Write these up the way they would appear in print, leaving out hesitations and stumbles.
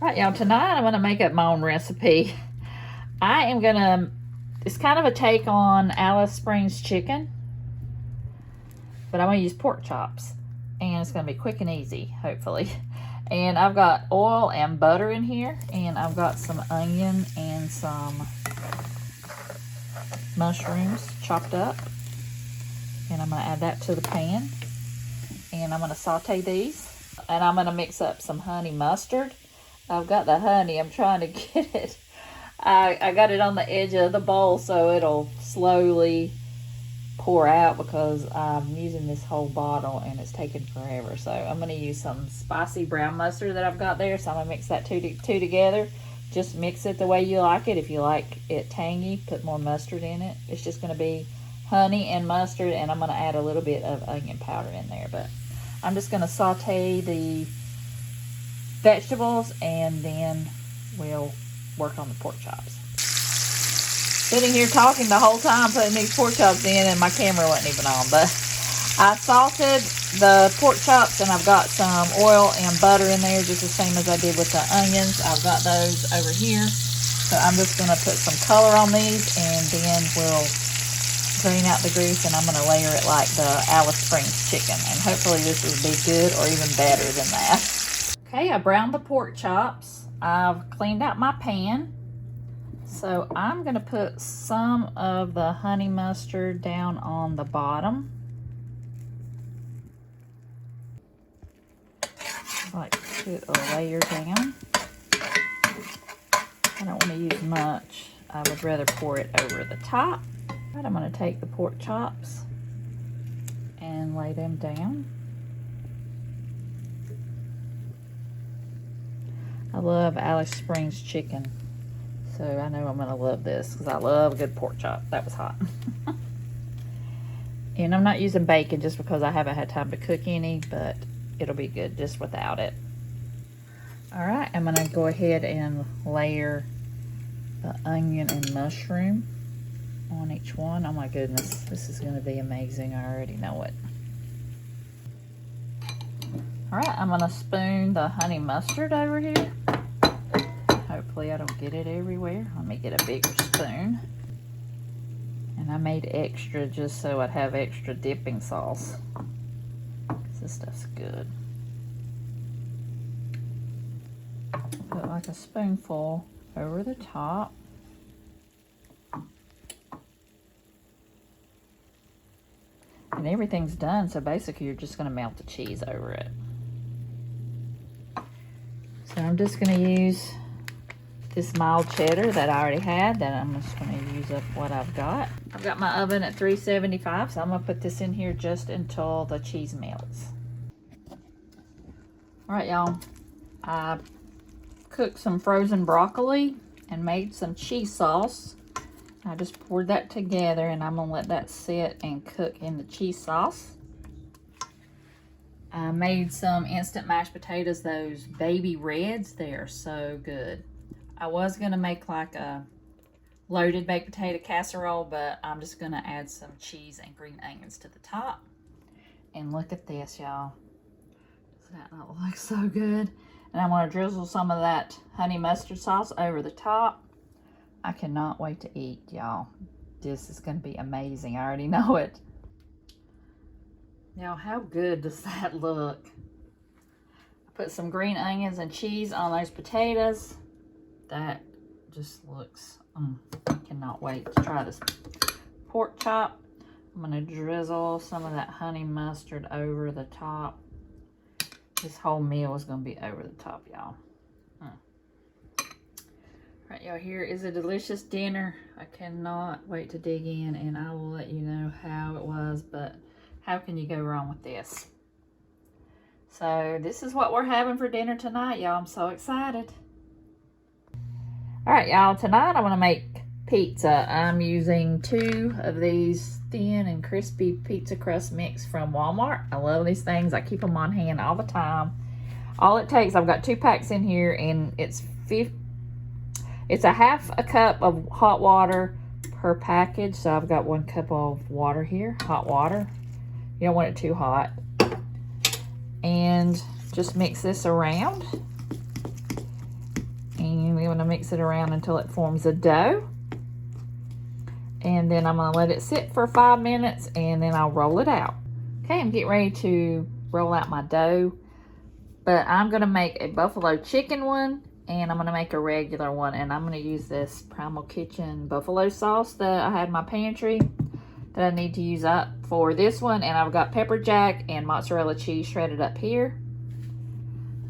All right, y'all, tonight I'm gonna make up my own recipe. It's kind of a take on Alice Springs chicken, but I'm gonna use pork chops, and it's gonna be quick and easy, hopefully. And I've got oil and butter in here, and I've got some onion and some mushrooms chopped up, and I'm gonna add that to the pan, and I'm gonna saute these, and I'm gonna mix up some honey mustard. I've got the honey, I'm trying to get it. I got it on the edge of the bowl so it'll slowly pour out because I'm using this whole bottle and it's taking forever. So I'm going to use some spicy brown mustard that I've got there. So I'm going to mix that two together. Just mix it the way you like it. If you like it tangy, put more mustard in it. It's just going to be honey and mustard, and I'm going to add a little bit of onion powder in there. But I'm just going to saute the vegetables and then we'll work on the pork chops. Sitting here talking the whole time putting these pork chops in, and my camera wasn't even on, but I salted the pork chops and I've got some oil and butter in there just the same as I did with the onions. I've got those over here, so I'm just going to put some color on these and then we'll drain out the grease, and I'm going to layer it like the Alice Springs chicken, and hopefully this will be good or even better than that. Okay, I browned the pork chops. I've cleaned out my pan. So I'm going to put some of the honey mustard down on the bottom. I like to put a layer down. I don't want to use much. I would rather pour it over the top. Right, I'm going to take the pork chops and lay them down. I love Alice Springs chicken, so I know I'm going to love this because I love a good pork chop. That was hot. And I'm not using bacon just because I haven't had time to cook any, but it'll be good just without it. All right, I'm going to go ahead and layer the onion and mushroom on each one. Oh my goodness, this is going to be amazing. I already know it. All right, I'm going to spoon the honey mustard over here. Hopefully I don't get it everywhere. Let me get a bigger spoon. And I made extra just so I'd have extra dipping sauce, because this stuff's good. Put like a spoonful over the top. And everything's done, so basically you're just going to melt the cheese over it. So I'm just going to use this mild cheddar that I already had, that I'm just going to use up what I've got. I've got my oven at 375, so I'm going to put this in here just until the cheese melts. All right, y'all. I cooked some frozen broccoli and made some cheese sauce. I just poured that together, and I'm going to let that sit and cook in the cheese sauce. I made some instant mashed potatoes, those baby reds. They are so good. I was going to make like a loaded baked potato casserole, but I'm just going to add some cheese and green onions to the top. And look at this, y'all. Does that not look so good? And I'm going to drizzle some of that honey mustard sauce over the top. I cannot wait to eat, y'all. This is going to be amazing. I already know it. Now, how good does that look? I put some green onions and cheese on those potatoes. That just looks, I cannot wait to try this pork chop. I'm going to drizzle some of that honey mustard over the top. This whole meal is going to be over the top, y'all. Right, y'all, here is a delicious dinner. I cannot wait to dig in, and I will let you know how it was, but how can you go wrong with this? So this is what we're having for dinner tonight, y'all. I'm so excited. All right, y'all, tonight I want to make pizza. I'm using 2 of these thin and crispy pizza crust mix from Walmart. I love these things. I keep them on hand all the time. All it takes, I've got 2 packs in here, and it's a half a cup of hot water per package. So I've got 1 cup of water here, hot water. You don't want it too hot. And just mix this around. mix it around until it forms a dough. And then I'm gonna let it sit for 5 minutes and then I'll roll it out. Okay, I'm getting ready to roll out my dough, but I'm gonna make a buffalo chicken one and I'm gonna make a regular one, and I'm gonna use this Primal Kitchen buffalo sauce that I had in my pantry that I need to use up for this one. And I've got pepper jack and mozzarella cheese shredded up here.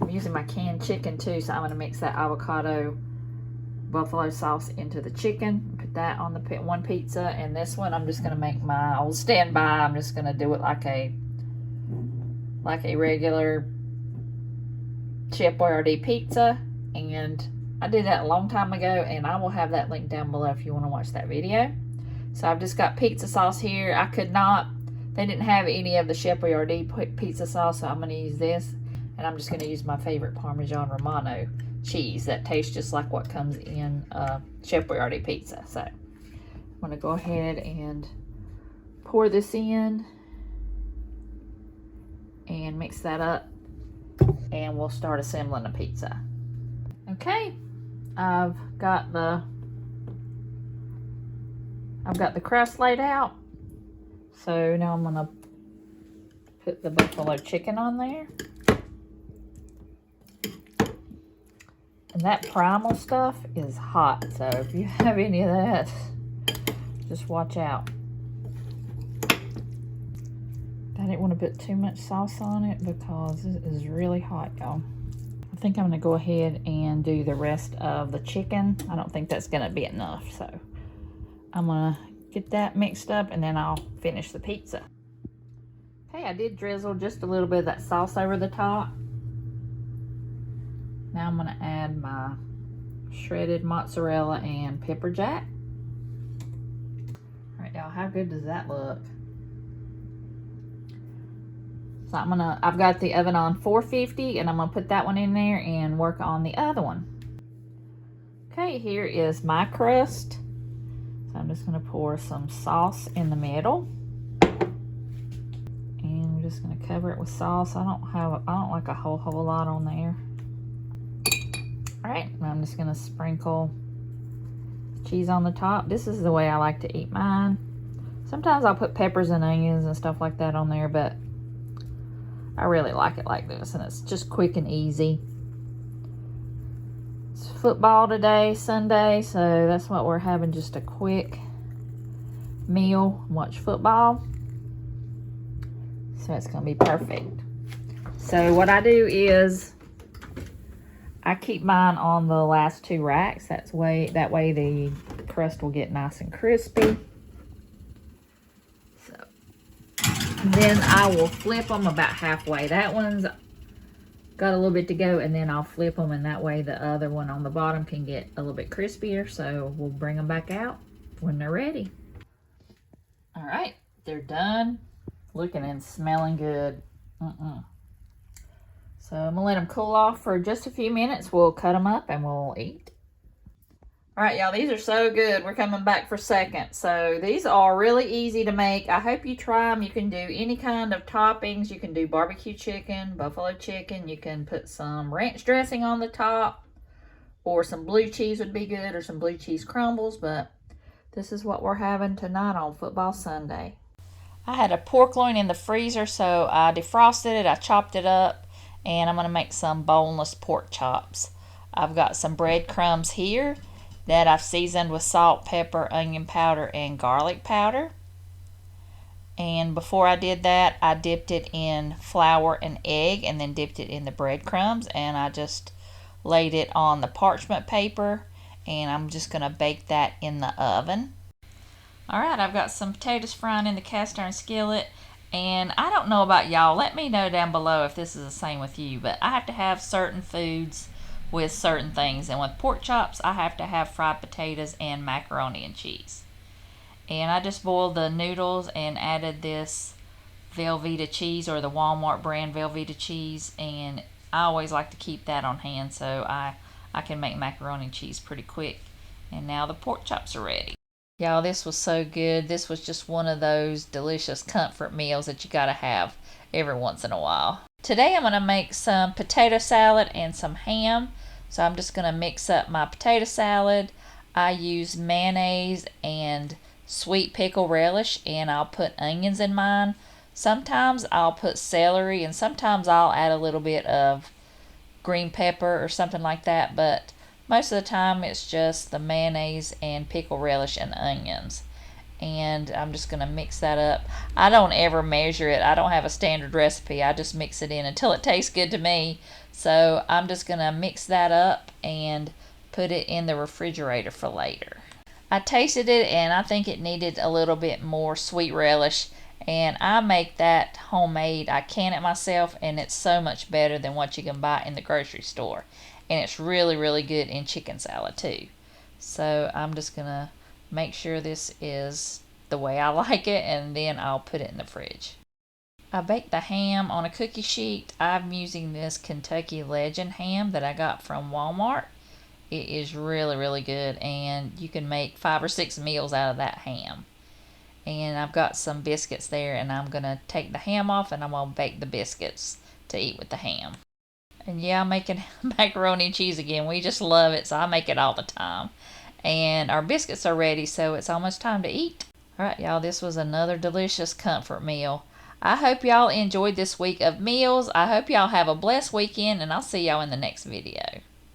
I'm using my canned chicken too, so I'm gonna mix that avocado buffalo sauce into the chicken, put that on the one pizza. And this one I'm just gonna make my old standby. I'm just gonna do it like a regular Chef Boyardee pizza, and I did that a long time ago, and I will have that link down below if you want to watch that video. So I've just got pizza sauce here. They didn't have any of the Chef Boyardee pizza sauce, so I'm gonna use this, and I'm just gonna use my favorite Parmesan Romano cheese that tastes just like what comes in Chef Boyardee pizza. So I'm gonna go ahead and pour this in and mix that up, and we'll start assembling the pizza. Okay, I've got the crust laid out. So now I'm gonna put the buffalo chicken on there. And that Primal stuff is hot, so if you have any of that, just watch out. I didn't want to put too much sauce on it because it is really hot, y'all. I think I'm going to go ahead and do the rest of the chicken. I don't think that's going to be enough, so I'm going to get that mixed up and then I'll finish the pizza. Okay, I did drizzle just a little bit of that sauce over the top. Now I'm going to add my shredded mozzarella and pepper jack. All right, y'all, how good does that look? So I've got the oven on 450, and I'm gonna put that one in there and work on the other one. Okay, here is my crust. So I'm just gonna pour some sauce in the middle. And I'm just gonna cover it with sauce. I don't like a whole lot on there. All right, and I'm just gonna sprinkle cheese on the top. This is the way I like to eat mine. Sometimes I'll put peppers and onions and stuff like that on there, but I really like it like this, and it's just quick and easy. It's football today, Sunday, so that's what we're having, just a quick meal, watch football. So it's gonna be perfect. So what I do is I keep mine on the last 2 racks. That way the crust will get nice and crispy. Then I will flip them about halfway. That one's got a little bit to go, and then I'll flip them, and that way the other one on the bottom can get a little bit crispier. So we'll bring them back out when they're ready. All right, they're done. Looking and smelling good. So I'm gonna let them cool off for just a few minutes. We'll cut them up and we'll eat. All right, y'all, these are so good. We're coming back for second. So these are really easy to make. I hope you try them. You can do any kind of toppings. You can do barbecue chicken, buffalo chicken. You can put some ranch dressing on the top, or some blue cheese would be good, or some blue cheese crumbles. But this is what we're having tonight on Football Sunday. I had a pork loin in the freezer, so I defrosted it. I chopped it up, and I'm going to make some boneless pork chops. I've got some breadcrumbs here that I've seasoned with salt, pepper, onion powder, and garlic powder. And before I did that, I dipped it in flour and egg, and then dipped it in the breadcrumbs, and I just laid it on the parchment paper, and I'm just going to bake that in the oven. Alright, I've got some potatoes frying in the cast iron skillet, and I don't know about y'all. Let me know down below if this is the same with you, but I have to have certain foods with certain things, and with pork chops I have to have fried potatoes and macaroni and cheese. And I just boiled the noodles and added this Velveeta cheese, or the Walmart brand Velveeta cheese, and I always like to keep that on hand so I can make macaroni and cheese pretty quick. And now the pork chops are ready. Y'all, this was so good. This was just one of those delicious comfort meals that you gotta have every once in a while. Today I'm gonna make some potato salad and some ham. So I'm just going to mix up my potato salad. I use mayonnaise and sweet pickle relish, and I'll put onions in mine. Sometimes I'll put celery, and sometimes I'll add a little bit of green pepper or something like that, but most of the time it's just the mayonnaise and pickle relish and onions. And I'm just going to mix that up. I don't ever measure it. I don't have a standard recipe. I just mix it in until it tastes good to me. So I'm just going to mix that up and put it in the refrigerator for later. I tasted it and I think it needed a little bit more sweet relish, and I make that homemade. I can it myself, and it's so much better than what you can buy in the grocery store, and it's really, really good in chicken salad too. So I'm just gonna make sure this is the way I like it, and then I'll put it in the fridge. I baked the ham on a cookie sheet. I'm using this Kentucky Legend ham that I got from Walmart. It is really, really good, and you can make 5 or 6 meals out of that ham. And I've got some biscuits there, and I'm going to take the ham off and I'm going to bake the biscuits to eat with the ham. And yeah, I'm making macaroni and cheese again. We just love it, so I make it all the time. And our biscuits are ready, so it's almost time to eat. Alright, y'all, this was another delicious comfort meal. I hope y'all enjoyed this week of meals. I hope y'all have a blessed weekend, and I'll see y'all in the next video.